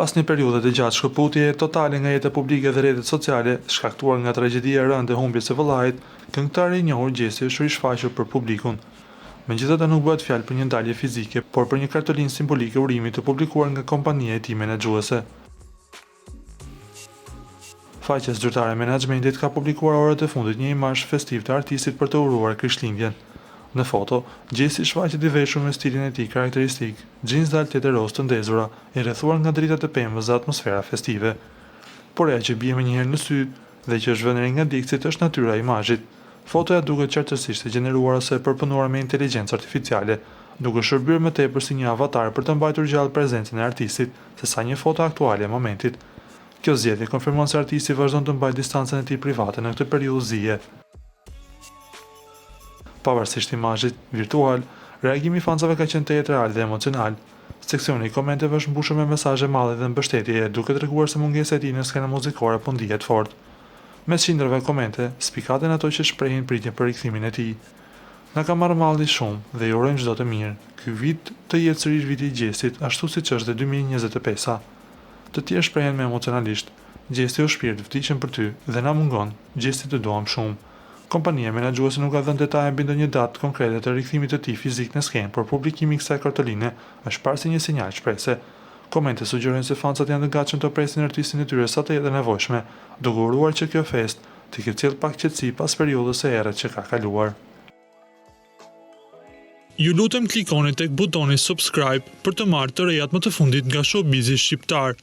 Pas një periudhe të gjatë shkëputjeje totale nga jeta publike dhe rrjetet sociale, shkaktuar nga tragjedia e rëndë e humbjes së vëllait, këngëtari i njohur Gjesi është rishfaqur për publikun. Megjithatë nuk bëhet fjalë për një ndalje fizike, por për një kartolinë simbolike urimi të publikuar nga kompania e tij menaxhuese. Faqja zyrtare e menaxhmentit ka publikuar orët e fundit një imazh festiv të artistit për të uruar Krishtlindjen. Në foto, Gjesi shfaqet i veshur me stilin e tij karakteristik, xhins daltë të roz të ndezura, i rrethuar nga drita të pemës dhe atmosfera festive. Por ajo që bie më njëherë në sy dhe që është vënë nga dikcit është natyra e imazhit. Fotoja duket qartësisht e gjeneruar ose e përpunuar me inteligjencë artificiale, duke shërbyer më tepër si një avatar për të mbajtur gjallë prezencën e artistit, sesa një foto aktuale e momentit. Kjo zgjedhje konfirmon se artisti vazhdon të mbajë distancën e tij private në këtë periudhë zije. Pavarësisht imazhit virtual, reagimi i fansave ka qenë teatral dhe emocional. Seksioni i komenteve është mbushur me mesazhe madhe dhe mbështetje, duke treguar se mungesa e tij në skenën muzikore po ndihet fort. Mes qindrëve komente, spikaten ato që shprehin pritjen për rikthimin e tij. Na ka marrë malli shumë dhe i urojmë çdo të mirë. Ky vit të jetë sërish viti i Gjesit, ashtu siç është dhe 2025-a. Të tjerë shprehen me emocionalisht. Gjesi është shpirt vdiqëm për ty dhe na mungon. Gjesi të duam shumë. Kompania menaxhuese nuk ka dhënë detaje mbi ndonjë datë konkrete të rikthimit të tij fizik në skenë, por publikimi i kësaj kartoline është parë si një sinjal shprehse. Komente sugjerojnë se fansat janë të gatshëm të presin artistin e tyre sa të jetë nevojshme, duke uruar që kjo festë të ketë sjellë pak qetësi pas periudhës së errët që ka kaluar. Ju lutem klikoni tek butoni subscribe për të marrë të rejat më të fundit nga showbizi shqiptar.